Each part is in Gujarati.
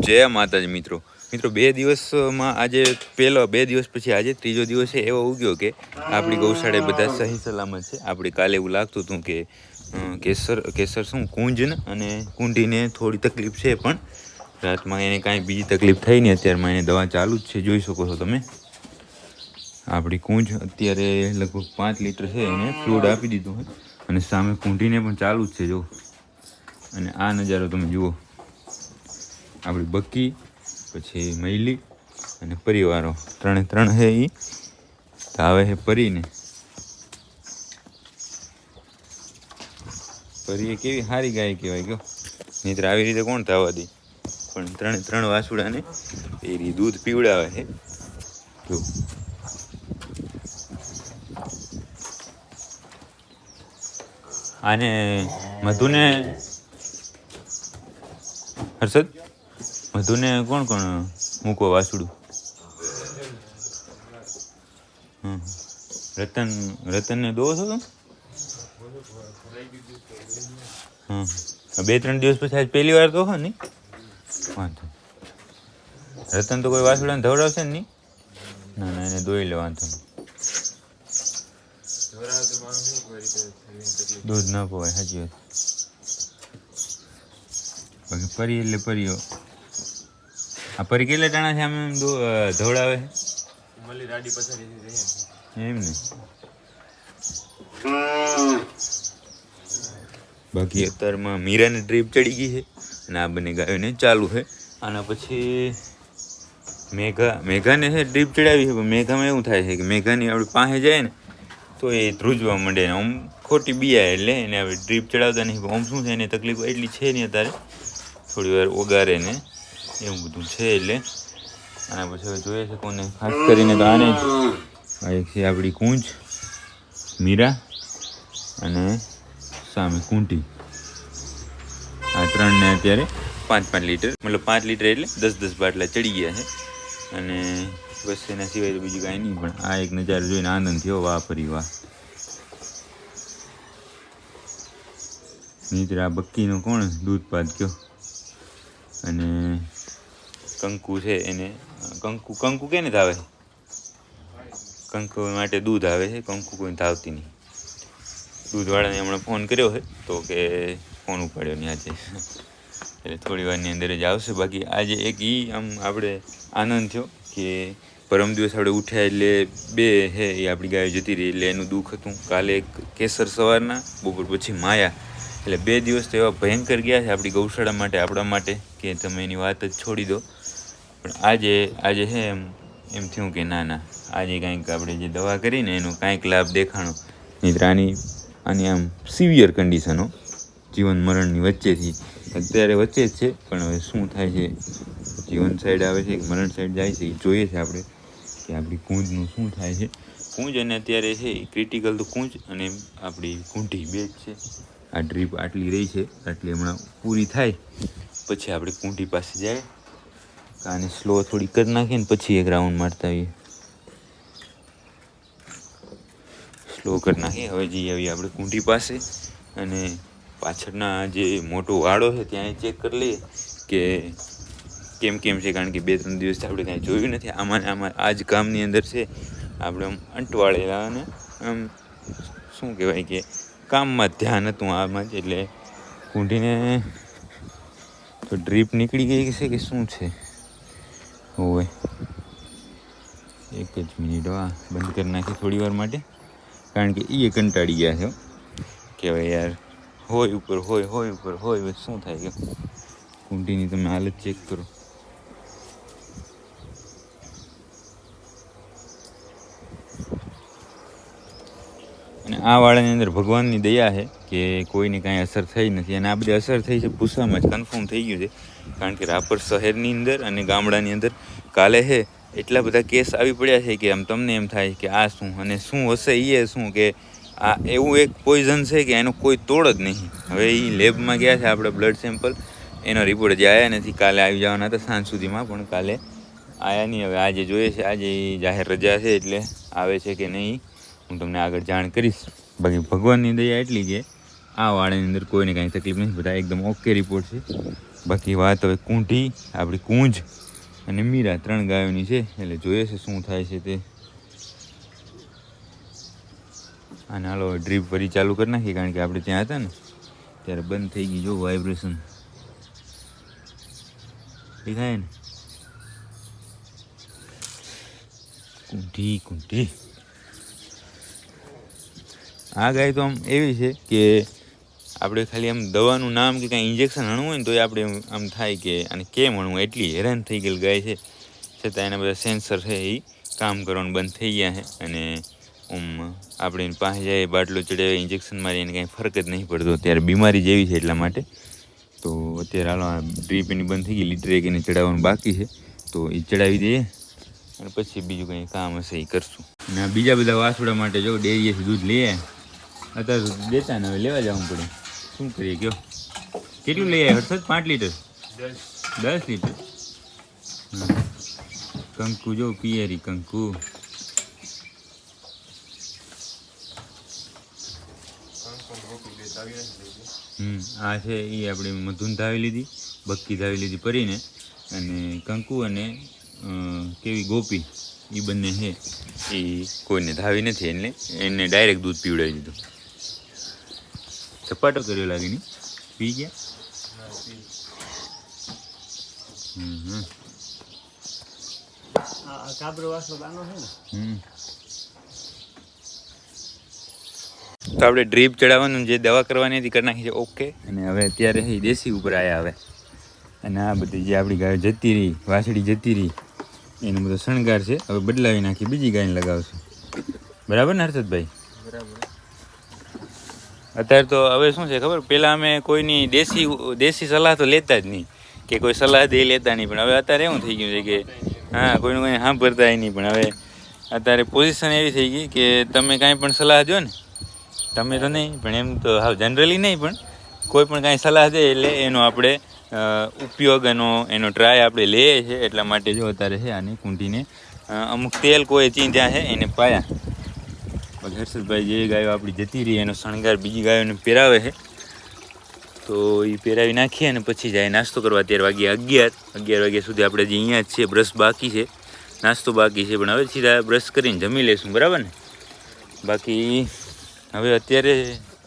જય માતાજી મિત્રો. બે દિવસમાં આજે પહેલો 2 દિવસ પછી આજે ત્રીજો દિવસ છે એવો ઉગ્યો કે આપણી ગૌશાળે બધા સહી સલામત છે. આપણે કાલે એવું લાગતું હતું કે કેસર શું કુંજને અને કુંડીને થોડી તકલીફ છે, પણ રાતમાં એને કાંઈ બીજી તકલીફ થઈ નહીં. અત્યારમાં એને દવા ચાલુ જ છે, જોઈ શકો છો તમે. આપણી કુંજ અત્યારે લગભગ 5 લીટર છે, એને ફ્લૂડ આપી દીધું છે અને સામે કુંડીને પણ ચાલુ જ છે જો. અને આ નજારો તમે જુઓ, આપણી બક્કી, પછી મૈલી અને પરિવારો ત્રણે છે. એ આવે છે પરીને. પરી કેવી સારી ગાય કહેવાય ગયો, નહીં આવી રીતે કોણ થવા દે. પણ ત્રણ વાસુડાને એ દૂધ પીવડાવે છે જો. આને મધુને હર્ષદ, મધુને કોણ મૂકો વાસુડું? રતનને દો છો તમે? 2-3 દિવસ પછી આજ પહેલી વાર તો હો નહીં વાંધો. રતન તો કોઈ વાસુડાને ધવડાવશે ને નહીં? ના એને દોઈ લે વાંધો. દૂધ ના પવાય, સાચી વાત. બાકી પરી એટલે પરીઓ. આ પરી કેટલા ટાણા છે આમ ધવડાવે એમ ને? બાકી અત્યારમાં મીરાને ડ્રીપ ચડી ગઈ છે અને આ બંને ગાયોને ચાલુ છે. આના પછી મેઘાને છે ડ્રીપ ચડાવી છે, પણ મેઘામાં એવું થાય છે કે મેઘાની આપણી પાસે જાય ને તો એ ધ્રુજવા માંડે ને આમ ખોટી બિયા, એટલે એને હવે ડ્રીપ ચડાવતા નહીં. આમ શું છે, એને તકલીફ એટલી છે નહીં અત્યારે, થોડી વાર ઓગારે ને એવું બધું છે. એટલે આના પછી હવે જોઈએ છે કોને ખાસ કરીને તો આને જ. આ એક છે આપણી કુંજ મીરા અને સામે કુંટી. આ ત્રણને અત્યારે 5-5 લીટર, મતલબ 5 લીટર એટલે 10-10 બાટલા ચડી ગયા છે. અને બસ એના સિવાય તો બીજું કાંઈ નહીં. પણ આ એક નજારો જોઈને આનંદ થયો. વાહ ફરી વાહ. નીચે આ બક્કીનો કોણ દૂધપાત કયો. અને કંકુ છે, એને કંકુ કેને ધાવે? કંકુ માટે દૂધ આવે છે, કંકુ કોઈ ધાવતી નહીં. દૂધવાળાને હમણાં ફોન કર્યો છે તો કે ફોન ઉપાડ્યો નહીં આજે, એટલે થોડી વારની અંદર જ આવશે. બાકી આજે એક આમ આપણે આનંદ થયો કે પરમ દિવસ આપણે ઉઠ્યા એટલે 2 છે એ આપણી ગાયો જતી રહી, એટલે એનું દુઃખ હતું. કાલે એક કેસર સવારના, બપોર પછી માયા, એટલે 2 દિવસ તો એવા ભયંકર ગયા છે આપણી ગૌશાળા માટે, આપણા માટે, કે તમે એની વાત જ છોડી દો. પણ આજે છે એમ થયું કે ના આજે કાંઈક આપણે જે દવા કરીને એનો કાંઈક લાભ દેખાણો. નહીં આની આમ સિવિયર કન્ડિશનો, જીવન મરણની વચ્ચેથી અત્યારે વચ્ચે જ છે. પણ હવે શું થાય છે, જીવન સાઈડ આવે છે કે મરણ સાઈડ જાય છે, એ જોઈએ છે આપણે કે આપણી કુંજનું શું થાય છે. કુંજ અને અત્યારે છે ક્રિટિકલ તો કુંજ અને આપણી કુંઠી 2 જ છે. આ ડ્રીપ આટલી રહી છે, આટલી હમણાં પૂરી થાય પછી આપણે કુંઠી પાસે જાય. આને સ્લો થોડી કરી નાખીએ ને પછી એક રાઉન્ડ મારતા આવીએ. સ્લો કરી નાખીએ. હવે જઈએ આવીએ આપણે કુંઠી પાસે, અને પાછળના જે મોટો વાડો છે ત્યાં ચેક કરી લઈએ કે કેમ છે. કારણ કે 2-3 દિવસથી આપણે કાંઈ જોયું નથી. આમાં આ જ ગામની અંદર છે, આપણે આમ અંટવાળેલા અને આમ શું કહેવાય કે કામમાં ધ્યાન હતું આમાં જ. એટલે કુંઢીને તો ડ્રીપ નીકળી ગઈ છે કે શું છે? હોય 1 જ મિનિટ બંધ કરી નાખી થોડી વાર માટે, કારણ કે એ કંટાળી ગયા છે કે હવે યાર હોય ઉપર શું થાય કે કુંઢીની તમે હાલત ચેક કરો. અને આ વાળાની અંદર ભગવાનની દયા છે કે કોઈને કાંઈ અસર થઈ નથી. અને આ બધી અસર થઈ છે ભૂસામાં જ, કન્ફર્મ થઈ ગયું છે. કારણ કે રાપર શહેરની અંદર અને ગામડાની અંદર કાલે છે એટલા બધા કેસ આવી પડ્યા છે કે આમ તમને એમ થાય કે આ શું અને શું હશે. એ શું કે આ એવું એક પોઈઝન છે કે એનો કોઈ તોડ જ નહીં. હવે એ લેબમાં ગયા છે આપણે બ્લડ સેમ્પલ, એનો રિપોર્ટ જે આવ્યા નથી. કાલે આવી જવાના હતા સાંજ સુધીમાં, પણ કાલે આવ્યા નહીં. હવે આજે જોઈએ છે, આજે જાહેર રજા છે એટલે આવે છે કે નહીં હું તમને આગળ જાણ કરીશ. બાકી ભગવાનની દયા એટલી કે આ વાળાની અંદર કોઈને કાંઈ તકલીફ નથી, બધા એકદમ ઓકે રિપોર્ટ છે. બાકી વાત હવે કુંઠી, આપણી કુંજ અને મીરા 3 ગાયોની છે. એટલે જોઈએ છે શું થાય છે તે. અને હાલો ડ્રીપ ફરી ચાલુ કરી નાખીએ, કારણ કે આપણે ત્યાં હતા ને ત્યારે બંધ થઈ ગઈ. જો વાઇબ્રેશન દેખાય ને. કુંઠી કુંઠી આ ગાય તો આમ એવી છે કે આપણે ખાલી આમ દવાનું નામ કે કાંઈ ઇન્જેક્શન હણવું હોય ને તો આપણે આમ થાય કે આને કેમ હણવું, એટલી હેરાન થઈ ગયેલી ગાય છે. છતાં એના બધા સેન્સર છે એ કામ કરવાનું બંધ થઈ ગયા છે. અને આપણે એને પાસે જાય, બાટલો ચડાવે, ઇન્જેક્શન મારી, એને કાંઈ ફરક જ નહીં પડતો. અત્યારે બીમારી જેવી છે એટલા માટે. તો અત્યારે હાલો આ ડ્રીપ એની બંધ થઈ ગઈ, લીટર એક એને ચડાવવાનું બાકી છે, તો એ ચડાવી દઈએ અને પછી બીજું કંઈ કામ હશે એ કરશું. અને આ બીજા બધા વાસુડા માટે જો ડેરીએથી દૂધ લઈએ, અત્યારે દેતા ને હવે લેવા જવું પડે. શું કરીએ કયો? કેટલું લઈ આવ્યા હર્ષદ? 5 લીટર? 10 લીટર. કંકુ જો પિયરી કંકુ. આ છે એ આપણે મધુન ધાવી લીધી, બક્કી ધાવી લીધી પરીને, અને કંકુ અને કેવી ગોપી એ બંને છે એ કોઈને ધાવી નથી. એટલે એને ડાયરેક્ટ દૂધ પીવડાવી દીધું. ચપાટો કર્યો લાગે નહીં? પી ગયા? તો આપણે ડ્રીપ ચડાવવાનું જે દવા કરવાની હતી કરી નાખી છે ઓકે. અને હવે અત્યારે એ દેશી ઉપર આવ્યા હવે. અને આ બધી જે આપણી ગાય જતી રહી, વાછડી જતી રહી, એનો બધો શણગાર છે હવે બદલાવી નાખી, બીજી ગાયને લગાવશું. બરાબર ને હર્ષદભાઈ? બરાબર. અત્યારે તો હવે શું છે ખબર, પહેલાં અમે કોઈની દેશી સલાહ તો લેતા જ નહીં, કે કોઈ સલાહ દે લેતા નહીં. પણ હવે અત્યારે એવું થઈ ગયું છે કે હા, કોઈનું કંઈ સાંભળતા નહીં. પણ હવે અત્યારે પોઝિશન એવી થઈ ગઈ કે તમે કાંઈ પણ સલાહ દો ને, તમે તો નહીં પણ એમ તો હા જનરલી નહીં, પણ કોઈ પણ કાંઈ સલાહ દે એટલે એનો આપણે ઉપયોગ એનો ટ્રાય આપણે લઈએ છીએ. એટલા માટે જો અત્યારે છે આની કુંઠીને અમુક તેલ કોઈ ચીંધ્યા છે એને પાયા. પછી હર્ષદભાઈ જે ગાયો આપણી જતી રહી એનો શણગાર બીજી ગાયોને પહેરાવે છે, તો એ પહેરાવી નાખીએ અને પછી જાય નાસ્તો કરવા. 11 વાગ્યા સુધી આપણે જે અહીંયા જ છે, બ્રશ બાકી છે, નાસ્તો બાકી છે, પણ હવે સીધા બ્રશ કરીને જમી લઈશું. બરાબર ને? બાકી હવે અત્યારે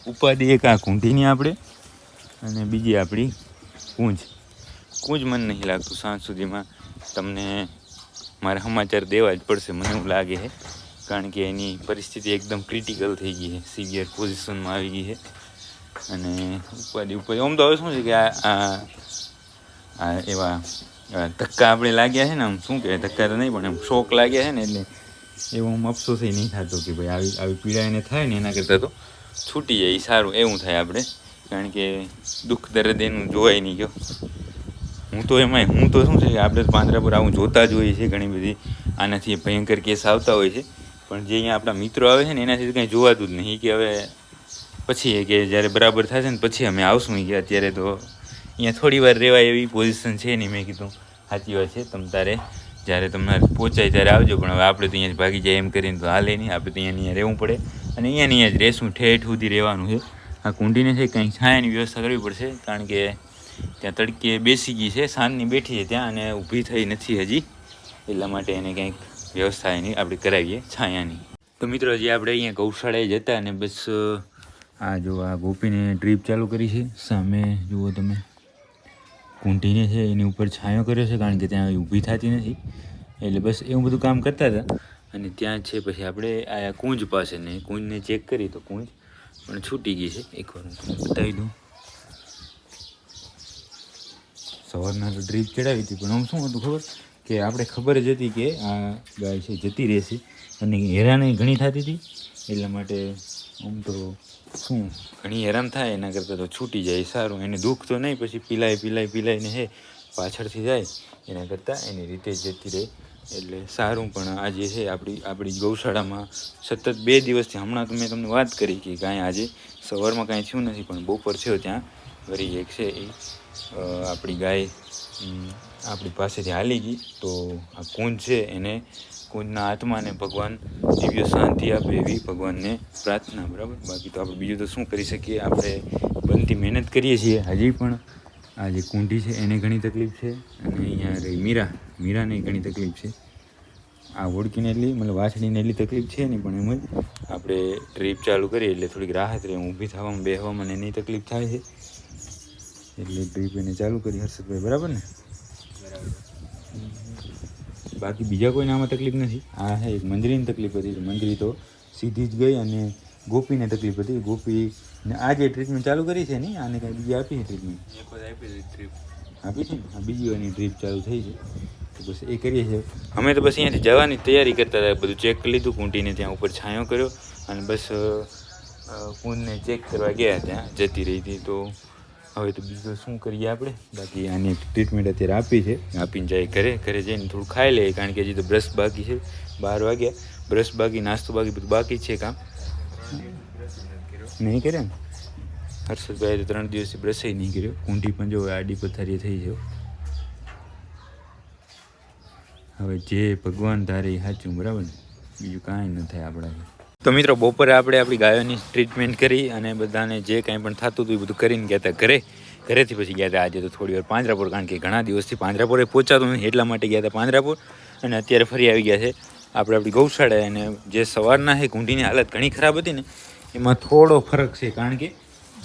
ઉપાધિ એક આ કુંઠીની આપણે, અને બીજી આપણી કુંજ મને નહીં લાગતું સાંજ સુધીમાં તમને મારે સમાચાર દેવા જ પડશે, મને એવું લાગે છે. કારણ કે એની પરિસ્થિતિ એકદમ ક્રિટિકલ થઈ ગઈ છે, સિવિયર પોઝિશનમાં આવી ગઈ છે. અને ઉપાધિ આમ તો હવે શું છે કે આ એવા ધક્કા આપણે લાગ્યા છે ને, આમ શું કહેવાય, ધક્કા તો નહીં પણ એમ શોક લાગ્યા છે ને, એટલે એવું આમ અફસોસ નહીં થતો કે ભાઈ આવી પીડા એને થાય ને એના કરતાં તો છૂટી જાય એ સારું, એવું થાય આપણે. કારણ કે દુઃખ દર્દ એનું જોવાય નહીં ગયો. હું તો શું છે કે આપણે પાંદડા પર આવું જોતા જ હોઈએ છીએ, ઘણી બધી આનાથી ભયંકર કેસ આવતા હોય છે. પણ જે અહીંયા આપણા મિત્રો આવે છે ને એનાથી કંઈ જોવાતું જ નહીં. કે હવે પછી કે જ્યારે બરાબર થશે ને પછી અમે આવશું. કે અત્યારે તો અહીંયા થોડી વાર રહેવાય એવી પોઝિશન છે નહીં. મેં કીધું સાચી વાત છે, તમ તારે જ્યારે તમારે પહોંચાય ત્યારે આવજો. પણ હવે આપણે તો અહીંયા ભાગી જાય એમ કરીને તો હાલે નહીં, આપણે તો અહીંયા રહેવું પડે. અને અહીંયા જ રહેશું, ઠેઠ સુધી રહેવાનું છે. આ કુંડીને છે કંઈક છાયાની વ્યવસ્થા કરવી પડશે, કારણ કે ત્યાં તડકે બેસી ગઈ છે, સાંજની બેઠી છે ત્યાં, અને ઊભી થઈ નથી હજી. એટલા માટે એને કંઈક વ્યવસ્થા એની આપણે કરાવીએ છાયાની. તો મિત્રો હજી આપણે અહીંયા ગૌશાળાએ જતા, અને બસ આ જો આ ગોપીને ડ્રીપ ચાલુ કરી છે. સામે જુઓ તમે કુંઠીને છે એની ઉપર છાંયો કર્યો છે, કારણ કે ત્યાં ઊભી થતી નથી. એટલે બસ એવું બધું કામ કરતા હતા. અને ત્યાં છે પછી આપણે આ કુંજ પાસે, ને કુંજને ચેક કરી તો કુંજ પણ છૂટી ગઈ છે. એકવાર હું બતાવી દઉં. સવારના તો ડ્રીપ ચડાવી હતી, પણ આમ શું હતું ખબર, કે આપણે ખબર જ હતી કે આ ગાય છે જતી રહેશે, અને હેરાન ઘણી થતી હતી. એટલા માટે આમ તો શું ઘણી હેરાન થાય એના કરતાં તો છૂટી જાય સારું. એને દુઃખ તો નહીં, પછી પીલાઈને હે પાછળથી જાય એના કરતાં એની રીતે જતી રહે એટલે સારું. પણ આજે છે આપણી ગૌશાળામાં સતત 2 દિવસથી, હમણાં તો મેં તમને વાત કરી કે કાંઈ આજે સવારમાં કાંઈ થયું નથી, પણ બપોર થયો ત્યાં વળી એક છે એ આપણી ગાય આપણી પાસેથી હાલી ગઈ. તો આ કુંજ છે એને, કુંજના આત્માને ભગવાન દિવ્ય શાંતિ આપે એવી ભગવાનને પ્રાર્થના. બરાબર? બાકી તો આપણે બીજું તો શું કરી શકીએ, આપણે બનતી મહેનત કરીએ છીએ. હજી પણ આ જે કુંઢી છે એને ઘણી તકલીફ છે, અને અહીંયા રહી મીરાને ઘણી તકલીફ છે. આ ઓળકીને એટલી મતલબ વાછડીને એટલી તકલીફ છે નહીં, પણ એમ જ આપણે ટ્રીપ ચાલુ કરીએ એટલે થોડીક રાહત રહે. ઊભી થવામાં બેહવામાં એની તકલીફ થાય છે, એટલે ટ્રીપ એને ચાલુ કરી. હર્ષદભાઈ બરાબર ને? બાકી બીજા કોઈને આમાં તકલીફ નથી. આ હે એક મંજરીની તકલીફ હતી, મંજરી તો સીધી જ ગઈ. અને ગોપીને તકલીફ હતી. ગોપીને આ જે ટ્રીટમેન્ટ ચાલુ કરી છે ને, આને કાંઈ બીજી આપી છે ટ્રીટમેન્ટ? આપી છે ને, આ બીજી વારની ટ્રીપ ચાલુ થઈ છે. તો બસ એ કરીએ છીએ અમે. તો બસ અહીંયાથી જવાની તૈયારી કરતા હતા. બધું ચેક કરી લીધું, કુંટીને ત્યાં ઉપર છાંયો કર્યો, અને બસ કુંડને ચેક કરવા ગયા, ત્યાં જતી રહી હતી. તો હવે તો બીજું શું કરીએ આપણે? બાકી આની ટ્રીટમેન્ટ અત્યારે આપી છે, આપીને જાય ઘરે જઈને થોડું ખાઈ લે, કારણ કે હજી તો બ્રશ બાકી છે. 12 વાગ્યા, બ્રશ બાકી, નાસ્તો બાકી, બધું બાકી છે. કામ નહીં કરે ને હર્ષદભાઈ તો 3 દિવસથી બ્રશ નહીં કર્યો. કુંઠી પણ જો આડી પથારી થઈ છે. હવે જે ભગવાન ધારે એ સાચું, બરાબર ને? બીજું કાંઈ ન થાય આપણાથી. તો મિત્રો, બપોરે આપણે આપણી ગાયોની ટ્રીટમેન્ટ કરી અને બધાને જે કાંઈ પણ થતું હતું એ બધું કરીને ગયા હતા ઘરેથી પછી ગયા હતા આજે તો થોડી વાર પાંજરાપોર, કારણ કે ઘણા દિવસથી પાંજરાપોરે પહોંચાતું નથી, એટલા માટે ગયા હતા પાંજરાપોર. અને અત્યારે ફરી આવી ગયા છે આપણી ગૌશાળા. અને જે સવારના છે કુંઢીની હાલત ઘણી ખરાબ હતી ને, એમાં થોડો ફરક છે, કારણ કે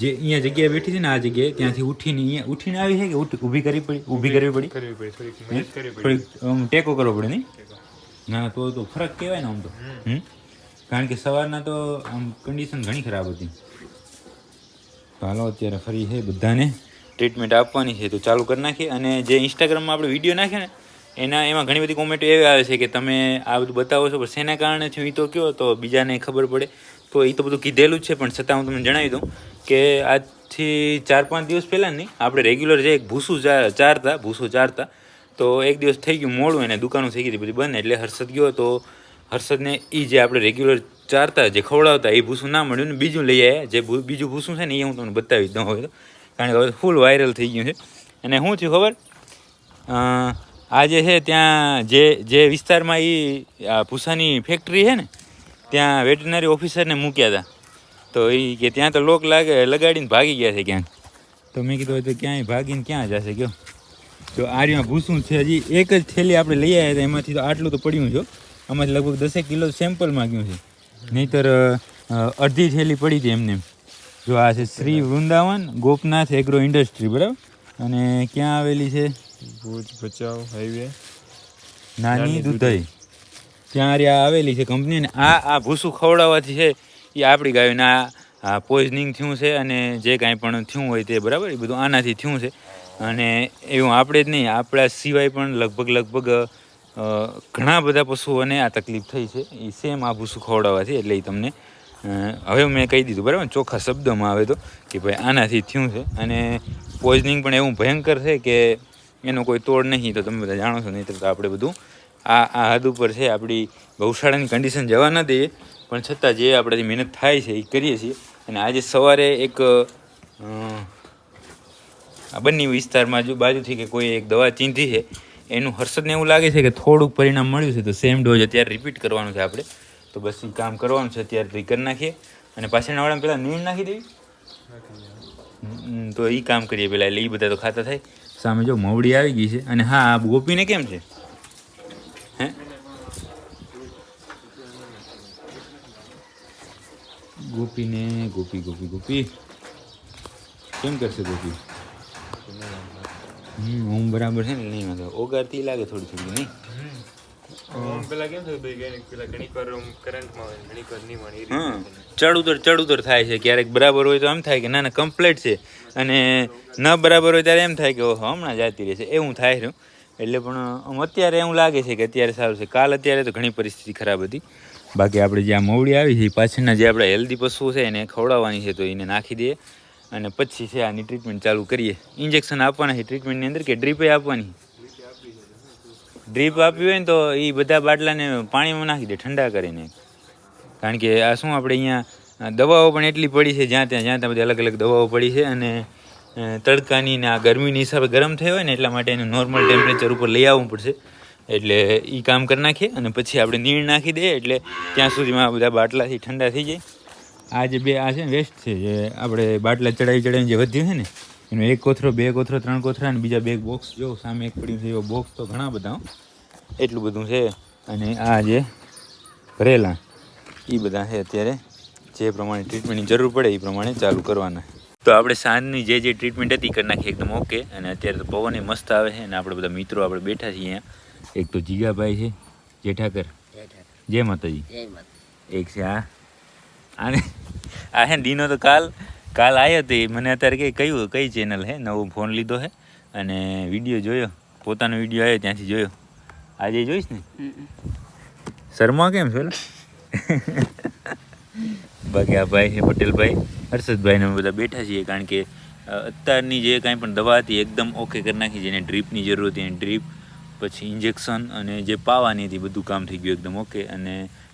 જે અહીંયા જગ્યાએ બેઠી છે ને, આ જગ્યાએ ત્યાંથી ઉઠીને આવી છે કે ઊભી કરવી પડી થોડીક ટેકો કરવો પડે નહીં? ના, તો ફરક કહેવાય ને આમ તો. કારણ કે સવારના તો આમ કન્ડિશન ઘણી ખરાબ હતી. તો હાલો અત્યારે ફરી છે બધાને ટ્રીટમેન્ટ આપવાની છે, તો ચાલુ કરી નાખીએ. અને જે ઇન્સ્ટાગ્રામમાં આપણે વિડીયો નાખીએ ને, એમાં ઘણી બધી કોમેન્ટ એવી આવે છે કે તમે આ બધું બતાવો છો, પણ શેના કારણે છે એ તો કહો, તો બીજાને ખબર પડે. તો એ તો બધું કીધેલું જ છે, પણ છતાં હું તમને જણાવી દઉં કે આજથી 4-5 દિવસ પહેલાં નહીં, આપણે રેગ્યુલર જે એક ભૂસો ચારતા, તો એક દિવસ થઈ ગયું મોડું, એને દુકાનો થઈ ગઈ બધી બંધ. એટલે હર્ષદ ગયો, તો હર્ષદને એ જે આપણે રેગ્યુલર ચારતા, જે ખવડાવતા, એ ભૂસું ના મળ્યું ને બીજું લઈ આવ્યા. જે બીજું ભૂસું છે ને, એ હું તમને બતાવી દઉં હવે તો, કારણ કે હવે ફૂલ વાયરલ થઈ ગયું છે. અને શું થયું ખબર? આ જે છે ત્યાં જે વિસ્તારમાં એ ભૂસાની ફેક્ટરી છે ને, ત્યાં વેટરનરી ઓફિસરને મૂક્યા હતા. તો એ કે ત્યાં તો લોક લગાડીને ભાગી ગયા છે ક્યાંક. તો મેં કીધું તો ક્યાંય ભાગીને ક્યાં જશે કયો? જો આ રહ્યું ભૂસું છે, હજી એક જ થેલી આપણે લઈ આવ્યા હતા, એમાંથી તો આટલું તો પડ્યું છે. આમાંથી લગભગ 10 કિલો સેમ્પલ માગ્યું છે, નહીંતર અડધી થેલી પડી હતી એમને. જો આ છે શ્રી વૃંદાવન ગોપનાથ એગ્રો ઇન્ડસ્ટ્રી, બરાબર? અને ક્યાં આવેલી છે? ભુજ ભચાઉ હાઈવે, નાની દુધઈ, ત્યાં આવેલી છે કંપની. અને આ ભૂસું ખવડાવવાથી છે એ આપણી ગાયોને આ પોઈઝનિંગ થયું છે, અને જે કાંઈ પણ થયું હોય તે, બરાબર, એ બધું આનાથી થયું છે. અને એવું આપણે જ નહીં, આપણા સિવાય પણ લગભગ ઘણા બધા પશુઓને આ તકલીફ થઈ છે, એ સેમ આ ભૂસું ખવડાવવાથી. એટલે એ તમને હવે મેં કહી દીધું, બરાબર, ચોખ્ખા શબ્દમાં આવે તો, કે ભાઈ આનાથી થયું છે. અને પોઈઝનિંગ પણ એવું ભયંકર છે કે એનો કોઈ તોડ નહીં. તો તમે બધા જાણો છો, નહીં તો આપણે બધું આ હદ ઉપર છે. આપણી ગૌશાળાની કન્ડિશન જવા ન દઈએ, પણ છતાં જે આપણાથી મહેનત થાય છે એ કરીએ છીએ. અને આજે સવારે એક આ બંને વિસ્તારમાં બાજુથી કે કોઈ એક દવા ચીંધી છે, એનું હર્ષદને એવું લાગે છે કે થોડુંક પરિણામ મળ્યું છે, તો સેમ ડોઝ અત્યારે રિપીટ કરવાનું છે આપણે. તો બસ એ કામ કરવાનું છે અત્યારે, કરી નાખીએ. અને પાછળના વાળામાં પહેલાં નીણ નાખી દેવી, તો એ કામ કરીએ પહેલાં, એટલે એ બધા તો ખાતા થાય. સામે જો મવડી આવી ગઈ છે. અને હા, આ ગોપીને કેમ છે? હે, ગોપી કેમ કરશે ગોપી? હું બરાબર છે ને, નહીં ઓગારતી લાગે થોડી નહીં. ચડ ઉતર થાય છે ક્યારેક. બરાબર હોય તો એમ થાય કે ના કમ્પ્લીટ છે, અને ન બરાબર હોય ત્યારે એમ થાય કે હમણાં જતી રહેશે, એવું થાય રહ્યું. એટલે પણ અત્યારે એવું લાગે છે કે અત્યારે સારું છે. અત્યારે તો ઘણી પરિસ્થિતિ ખરાબ હતી. બાકી આપણે જે આ મવડી આવી છે, પાછળના જે આપણા હેલ્ધી પશુઓ છે એને ખવડાવવાની છે, તો એને નાખી દઈએ. અને પછી છે આની ટ્રીટમેન્ટ ચાલુ કરીએ. ઇન્જેક્શન આપવાના છે ટ્રીટમેન્ટની અંદર, કે ડ્રીપે આપવાની? ડ્રીપ આપવી હોય ને તો એ બધા બાટલાને પાણીમાં નાખી દે ઠંડા કરીને. કારણ કે આ શું, આપણે અહીંયા દવાઓ પણ એટલી પડી છે, જ્યાં ત્યાં બધી અલગ અલગ દવાઓ પડી છે. અને તડકાની ને આ ગરમીની હિસાબે ગરમ થઈ હોય ને, એટલા માટે એનું નોર્મલ ટેમ્પરેચર ઉપર લઈ આવવું પડશે. એટલે એ કામ કરી નાખીએ. અને પછી આપણે નીણ નાખી દઈએ, એટલે ત્યાં સુધીમાં આ બધા બાટલાથી ઠંડા થઈ જાય. આ જે બે આ છે ને વેસ્ટ છે, જે આપણે બાટલા ચડાવીને જે વધ્યું છે ને, એનો 1 કોથરો 2 કોથરો 3 કોથરા અને બીજા 2 બોક્સ જો સામે એક પડ્યું છે એવો બોક્સ તો ઘણા બધા એટલું બધું છે. અને આ જે ભરેલા એ બધા છે અત્યારે જે પ્રમાણે ટ્રીટમેન્ટની જરૂર પડે એ પ્રમાણે ચાલુ કરવાના. તો આપણે સાંજની જે ટ્રીટમેન્ટ હતી કરી નાખી એકદમ ઓકે. અને અત્યારે તો પવન મસ્ત આવે છે અને આપણે બધા મિત્રો આપણે બેઠા છીએ અહીંયા. એક તો જીગાભાઈ છે જેઠાકર, જય માતાજી. એક છે આને આ હે દીનો તો કાલ આવ્યો હતો મને અત્યારે કઈ ચેનલ હે નવો ફોન લીધો હે અને વિડીયો જોયો, પોતાનો વિડીયો આવ્યો ત્યાંથી જોયો. આજે જોઈશ ને શર્મા કેમ છો? બાકી આ ભાઈ છે પટેલભાઈ, હર્ષદભાઈને અમે બધા બેઠા છીએ કારણ કે અત્યારની જે કાંઈ પણ દવા હતી એકદમ ઓકે કરી નાખી. જેને ડ્રીપની જરૂર હતી એને ડ્રીપ, પછી ઇન્જેક્શન અને જે પાવાની હતી બધું કામ થઈ ગયું એકદમ ઓકે. અને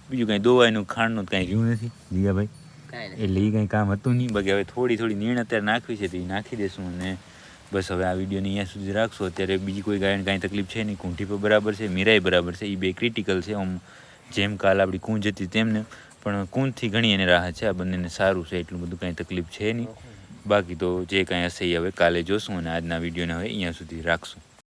બીજું કાંઈ દવાઈનું ખાંડનું કાંઈ રહ્યું નથી જીગાભાઈ, એટલે એ કાંઈ કામ હતું નહીં. બાકી હવે થોડી નીણ અત્યારે નાખવી છે તો એ નાખી દઈશું. અને બસ હવે આ વિડીયોને અહીંયા સુધી રાખશું. અત્યારે બીજી કોઈ ગાયને કાંઈ તકલીફ છે નહીં, કૂંઠી પર બરાબર છે, મીરાઈ બરાબર છે, એ બે ક્રિટિકલ છે. આમ જેમ કાલ આપણી કૂંજ હતી તેમને પણ કૂંજથી ઘણી એને રાહત છે. આ બંનેને સારું છે, એટલું બધું કાંઈ તકલીફ છે નહીં. બાકી તો જે કાંઈ હશે એ હવે કાલે જોશું. અને આજના વિડીયોને હવે અહીંયા સુધી રાખશું.